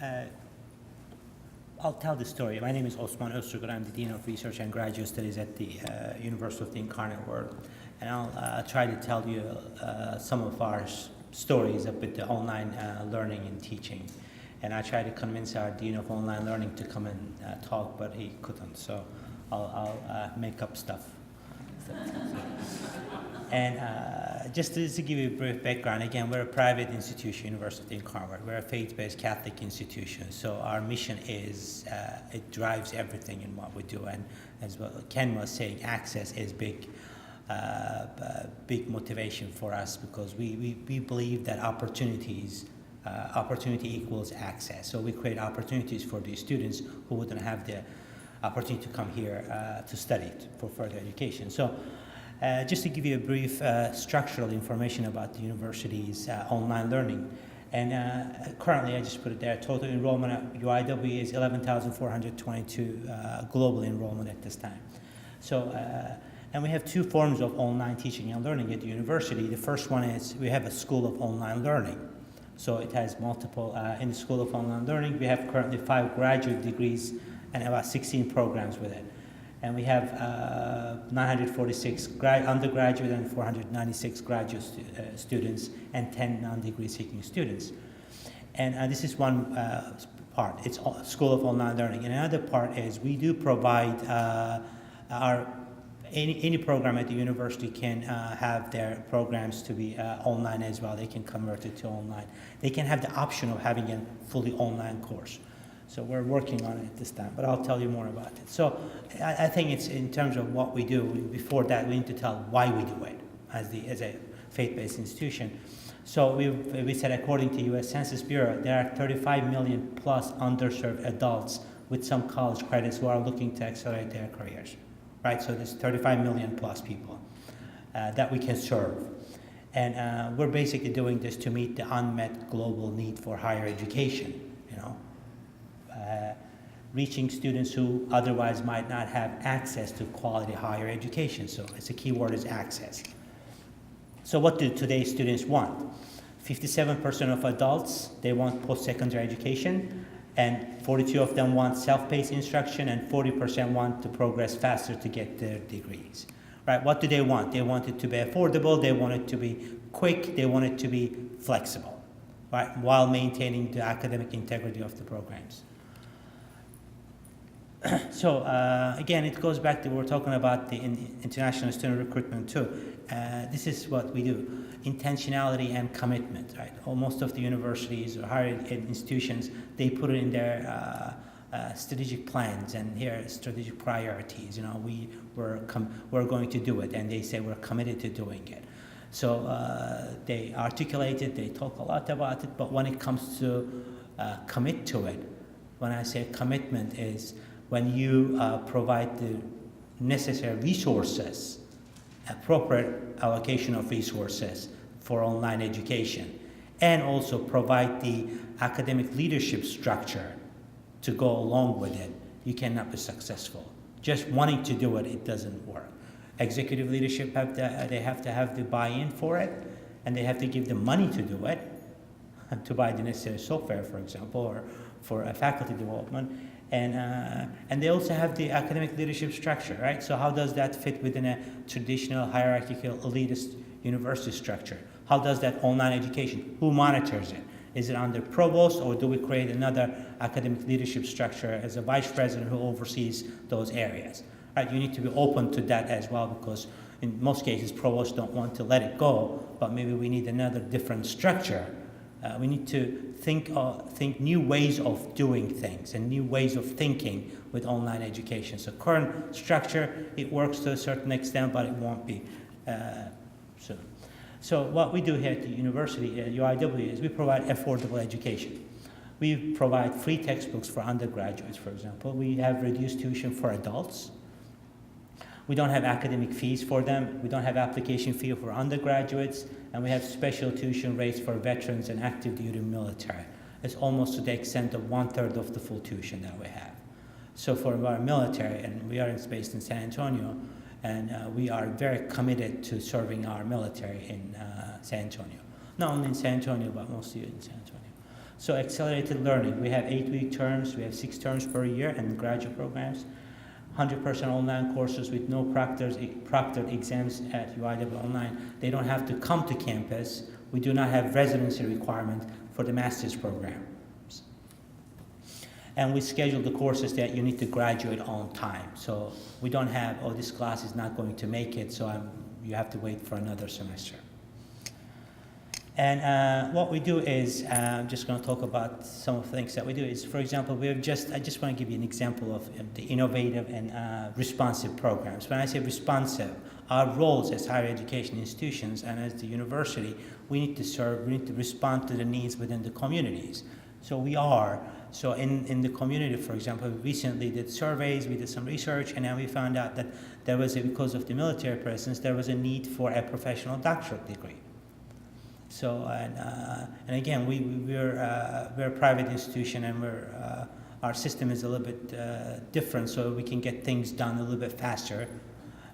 Uh, I'll tell the story. My name is Osman Özturgut. I'm the Dean of Research and Graduate Studies at the University of the Incarnate Word. And I'll try to tell you some of our stories with the online learning and teaching. And I tried to convince our Dean of Online Learning to come and talk, but he couldn't. So I'll make up stuff. And just to give you a brief background, again, we're a private institution, University of Incarnate Word. We're a faith-based Catholic institution. So our mission is, it drives everything in what we do. And as well, Ken was saying, access is big motivation for us, because we believe that opportunity equals access. So we create opportunities for these students who wouldn't have the opportunity to come here to study for further education. So just to give you a brief structural information about the university's online learning. And currently, I just put it there, total enrollment at UIW is 11,422 global enrollment at this time. So, and we have two forms of online teaching and learning at the university. The first one is we have a School of Online Learning. So it has multiple, in the School of Online Learning, we have currently 5 graduate degrees and about 16 programs with it. And we have 946 undergraduate and 496 graduate students and 10 non-degree seeking students. And this is one part. It's School of Online Learning. And another part is we do provide any program at the university can have their programs to be online as well. They can convert it to online. They can have the option of having a fully online course. So we're working on it at this time, but I'll tell you more about it. So I think it's in terms of what we do. Before that, we need to tell why we do it as a faith-based institution. So we said, according to U.S. Census Bureau, there are 35 million plus underserved adults with some college credits who are looking to accelerate their careers, right? So there's 35 million plus people that we can serve. And we're basically doing this to meet the unmet global need for higher education, reaching students who otherwise might not have access to quality higher education. So it's a key word is access. So what do today's students want? 57% of adults, they want post-secondary education, and 42 of them want self-paced instruction, and 40% want to progress faster to get their degrees. Right? What do they want? They want it to be affordable, they want it to be quick, they want it to be flexible, right? While maintaining the academic integrity of the programs. So again, it goes back to we're talking about the international student recruitment too. This is what we do: intentionality and commitment. Right? Most of the universities or higher ed institutions, they put it in their strategic plans and here strategic priorities. We're going to do it, and they say we're committed to doing it. So they articulate it, they talk a lot about it, but when it comes to commit to it, when I say commitment is when you provide the necessary resources, appropriate allocation of resources for online education, and also provide the academic leadership structure to go along with it, you cannot be successful. Just wanting to do it, it doesn't work. Executive leadership they have to have the buy-in for it, and they have to give the money to do it, to buy the necessary software, for example, or for faculty development. And they also have the academic leadership structure, right? So how does that fit within a traditional hierarchical elitist university structure? How does that online education, who monitors it? Is it under provost, or do we create another academic leadership structure as a vice president who oversees those areas? Right? You need to be open to that as well, because in most cases provosts don't want to let it go, but maybe we need another different structure. We need to think new ways of doing things and new ways of thinking with online education. So current structure, it works to a certain extent, but it won't be soon. So what we do here at the university, at UIW, is we provide affordable education. We provide free textbooks for undergraduates, for example. We have reduced tuition for adults. We don't have academic fees for them. We don't have application fee for undergraduates, and we have special tuition rates for veterans and active duty military. It's almost to the extent of 1/3 of the full tuition that we have. So for our military, and we are based in San Antonio, and we are very committed to serving our military in San Antonio. Not only in San Antonio, but mostly in San Antonio. So accelerated learning, we have 8-week terms, we have 6 terms per year in graduate programs, 100% online courses with no proctored exams at UIW Online. They don't have to come to campus. We do not have residency requirement for the master's programs. And we schedule the courses that you need to graduate on time. So we don't have, oh, this class is not going to make it, so you have to wait for another semester. And what we do is, I'm just going to talk about some of the things that we do is, for example, I just want to give you an example of the innovative and responsive programs. When I say responsive, our roles as higher education institutions and as the university, we need to serve, we need to respond to the needs within the communities. So in the community, for example, we recently did surveys, we did some research, and then we found out that there was, because of the military presence, there was a need for a professional doctorate degree. So, and again, we're a private institution, and our system is a little bit different, so we can get things done a little bit faster.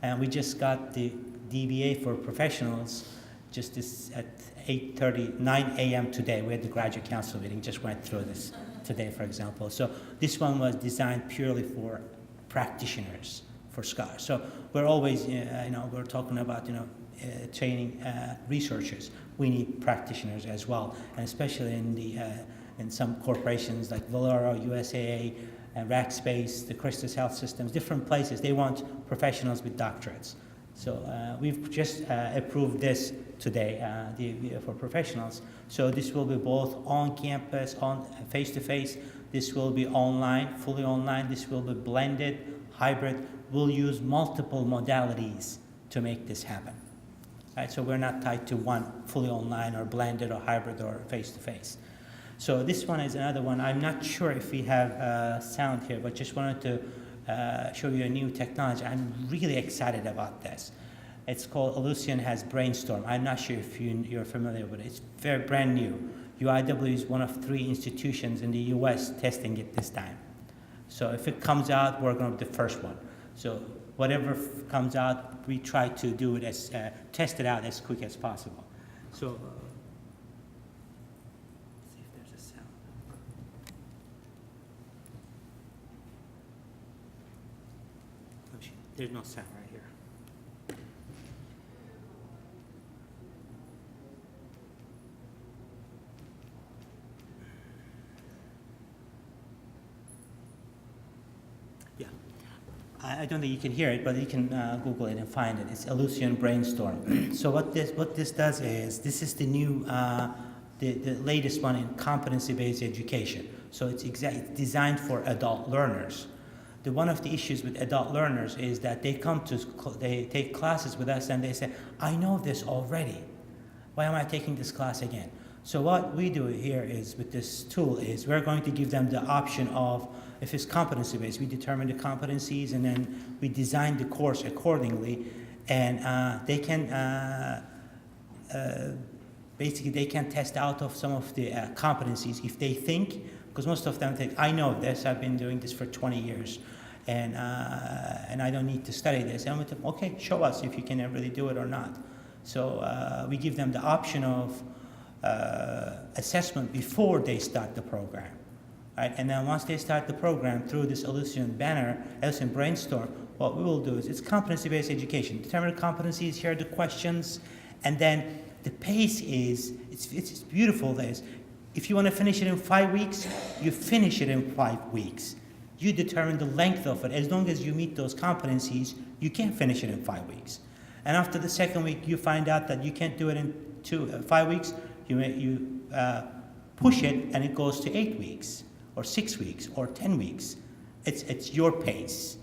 And we just got the DBA for professionals just at 9 a.m. today. We had the graduate council meeting, just went through this today, for example. So this one was designed purely for practitioners, for scholars. So we're always, we're talking about, training researchers. We need practitioners as well, and especially in some corporations like Valero, USAA, Rackspace, the Christus Health Systems, different places. They want professionals with doctorates. So we've just approved this today for professionals. So this will be both on campus, on face-to-face. This will be online, fully online. This will be blended, hybrid. We'll use multiple modalities to make this happen. Right, so we're not tied to one fully online or blended or hybrid or face-to-face. So this one is another one. I'm not sure if we have sound here, but just wanted to show you a new technology. I'm really excited about this. It's called Ellucian has Brainstorm. I'm not sure if you're familiar with it. It's very brand new. UIW is one of 3 institutions in the US testing it this time. So if it comes out, we're going to be the first one. So whatever comes out, we try to do it as, test it out as quick as possible. So, let's see if there's a sound. There's no sound right here. Yeah. I don't think you can hear it, but you can Google it and find it. It's Ellucian Brainstorm. So what this does is, this is the new, the latest one in competency-based education. So it's designed for adult learners. One of the issues with adult learners is that they take classes with us and they say, I know this already. Why am I taking this class again? So what we do here is, with this tool, is we're going to give them the option of, if it's competency-based, we determine the competencies and then we design the course accordingly, and they can, basically they can test out of some of the competencies if they think, because most of them think, I know this, I've been doing this for 20 years, and I don't need to study this. And we think, okay, show us if you can really do it or not. So we give them the option of assessment before they start the program. Right? And then once they start the program through this Ellucian banner, Ellucian Brainstorm, what we will do is, it's competency-based education. Determine competencies, here are the questions, and then the pace is, it's beautiful. If you want to finish it in 5 weeks, you finish it in 5 weeks. You determine the length of it. As long as you meet those competencies, you can finish it in 5 weeks. And after the second week, you find out that you can't do it in 5 weeks, you push it and it goes to 8 weeks. Or 6 weeks, or 10 weeks. It's your pace,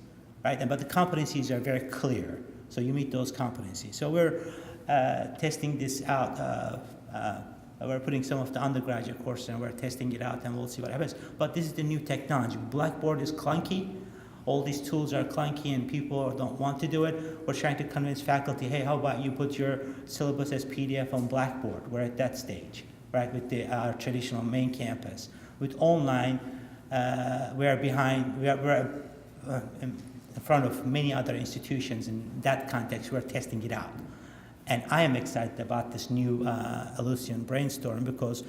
right? But the competencies are very clear, so you meet those competencies. So we're testing this out. We're putting some of the undergraduate courses and we're testing it out, and we'll see what happens. But this is the new technology. Blackboard is clunky. All these tools are clunky and people don't want to do it. We're trying to convince faculty, hey, how about you put your syllabus as PDF on Blackboard? We're at that stage, right, with our traditional main campus. With online, we're in front of many other institutions. In that context, we're testing it out. And I am excited about this new Ellucian Brainstorm, because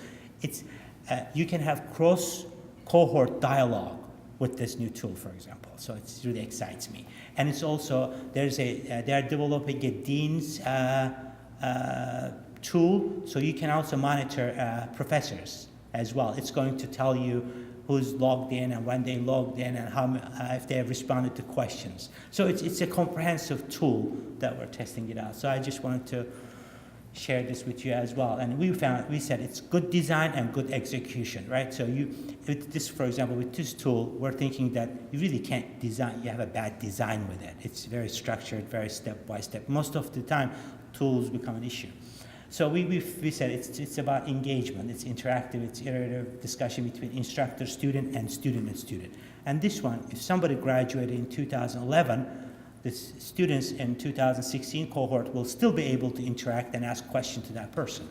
You can have cross-cohort dialogue with this new tool, for example. So it really excites me. And it's also, they are developing a dean's tool, so you can also monitor professors as well. It's going to tell you who's logged in and when they logged in and how if they have responded to questions. So it's a comprehensive tool that we're testing it out. So I just wanted to share this with you as well. And we said it's good design and good execution, right? So with this, for example, with this tool, we're thinking that you really can't design, you have a bad design with it. It's very structured, very step by step. Most of the time, tools become an issue. So we said it's about engagement, it's interactive, it's iterative discussion between instructor, student, and student. And this one, if somebody graduated in 2011, the students in 2016 cohort will still be able to interact and ask questions to that person.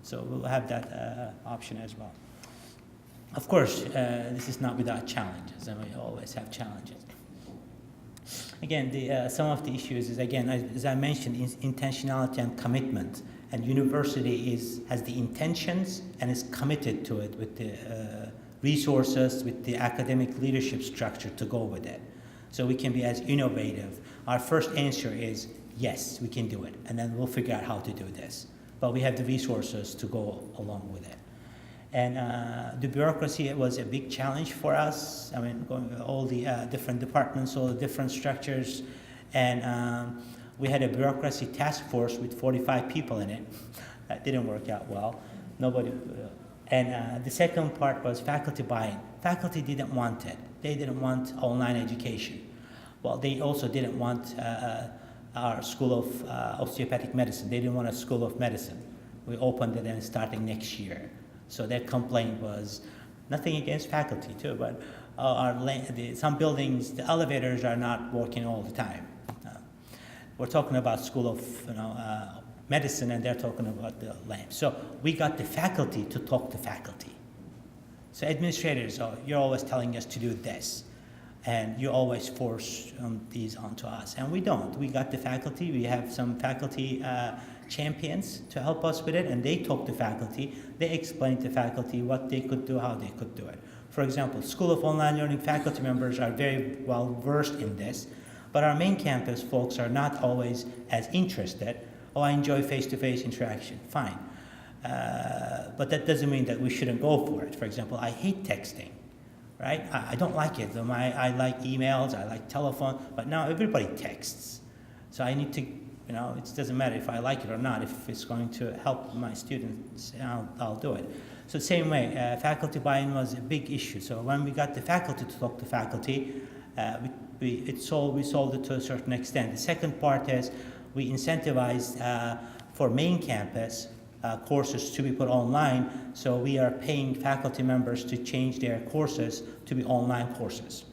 So we'll have that option as well. Of course, this is not without challenges, and we always have challenges. Again, some of the issues is, again, as I mentioned, intentionality and commitment. And university has the intentions and is committed to it with the resources, with the academic leadership structure to go with it. So we can be as innovative. Our first answer is, yes, we can do it. And then we'll figure out how to do this. But we have the resources to go along with it. And the bureaucracy was a big challenge for us. I mean, going with all the different departments, all the different structures. And we had a bureaucracy task force with 45 people in it. That didn't work out well. Nobody. And the second part was faculty buy-in. Faculty didn't want it. They didn't want online education. Well, they also didn't want our School of Osteopathic Medicine. They didn't want a School of Medicine. We opened it and starting next year. So their complaint was nothing against faculty too, but some buildings, the elevators are not working all the time. We're talking about School of Medicine, and they're talking about the lab. So we got the faculty to talk to faculty. So administrators, you're always telling us to do this, and you always force these onto us, and we don't. We got the faculty. We have some faculty champions to help us with it, and they talk to faculty. They explain to faculty what they could do, how they could do it. For example, School of Online Learning faculty members are very well versed in this. But our main campus folks are not always as interested. Oh, I enjoy face-to-face interaction. Fine. But that doesn't mean that we shouldn't go for it. For example, I hate texting, right? I don't like it. I like emails, I like telephone, but now everybody texts. So I need to, it doesn't matter if I like it or not. If it's going to help my students, I'll do it. So same way, faculty buy-in was a big issue. So when we got the faculty to talk to faculty, we solved it to a certain extent. The second part is we incentivized for main campus courses to be put online, so we are paying faculty members to change their courses to be online courses.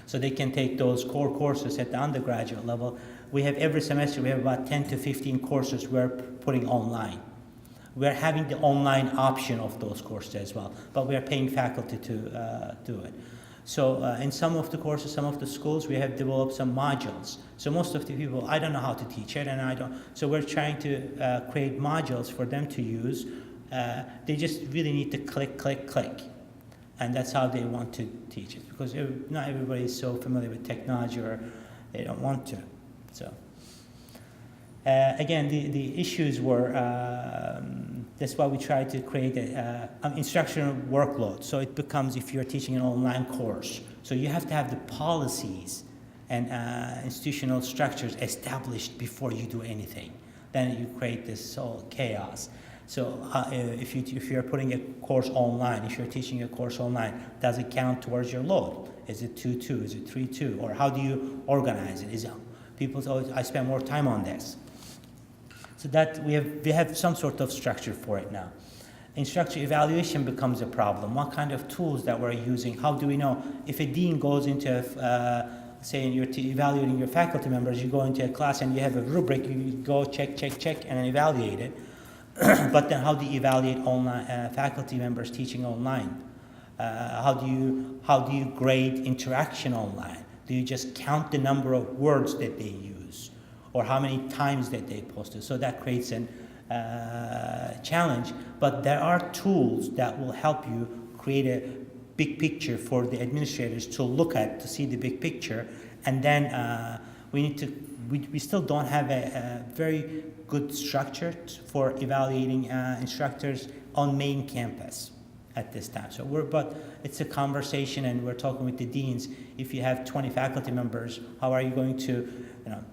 So they can take those core courses at the undergraduate level. We have every semester, we have about 10 to 15 courses we're putting online. We're having the online option of those courses as well, but we're paying faculty to do it. So in some of the courses, some of the schools, we have developed some modules. So most of the people, I don't know how to teach it, and I don't. So we're trying to create modules for them to use. They just really need to click, click, click. And that's how they want to teach it, because not everybody is so familiar with technology, or they don't want to. So again, the issues were, that's why we try to create an instructional workload. So it becomes, if you're teaching an online course, so you have to have the policies and institutional structures established before you do anything. Then you create this whole chaos. So if you're putting a course online, if you're teaching a course online, does it count towards your load? Is it 2-2? Is it 3-2? Or how do you organize it? People say, oh, I spend more time on this. So that we have some sort of structure for it now. Instructor evaluation becomes a problem. What kind of tools that we're using? How do we know? If a dean goes into, say, you're evaluating your faculty members, you go into a class and you have a rubric, you go check, check, check, and evaluate it. But then how do you evaluate online faculty members teaching online? How do you grade interaction online? Do you just count the number of words that they use, or how many times that they posted? So that creates a challenge. but there are tools that will help you create a big picture for the administrators to look at, to see the big picture, and then we still don't have a very good structure for evaluating instructors on main campus at this time. So but it's a conversation, and we're talking with the deans. If you have 20 faculty members, how are you going to,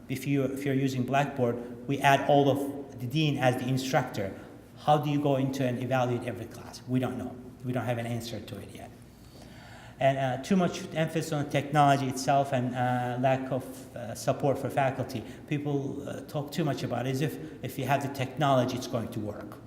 if you're using Blackboard, we add all of the dean as the instructor. How do you go into and evaluate every class? We don't know. We don't have an answer to it yet. And too much emphasis on technology itself and lack of support for faculty. People talk too much about it as if you have the technology, it's going to work.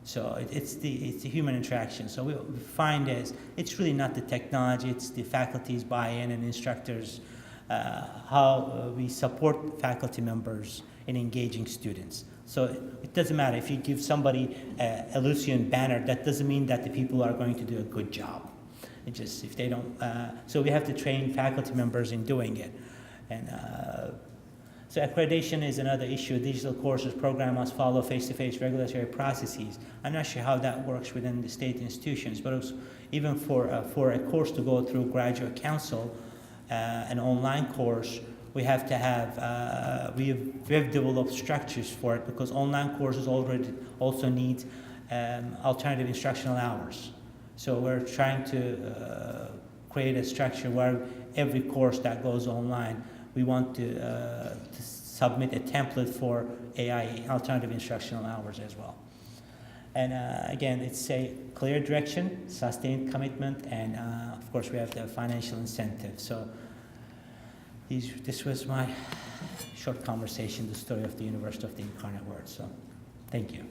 So it's the human interaction. So what we find is it's really not the technology, it's the faculty's buy-in and instructors, how we support faculty members in engaging students. So it doesn't matter if you give somebody a Lucian banner, that doesn't mean that the people are going to do a good job. It just, if they don't, so we have to train faculty members in doing it. And so accreditation is another issue. Digital courses program must follow face-to-face regulatory processes. I'm not sure how that works within the state institutions, but even for a course to go through graduate council, an online course, we have to have, we have developed structures for it, because online courses already also need alternative instructional hours. So we're trying to create a structure where every course that goes online, we want to submit a template for AI, alternative instructional hours as well. And again, it's a clear direction, sustained commitment, and of course we have the financial incentive. So this was my short conversation, the story of the University of the Incarnate Word. So thank you.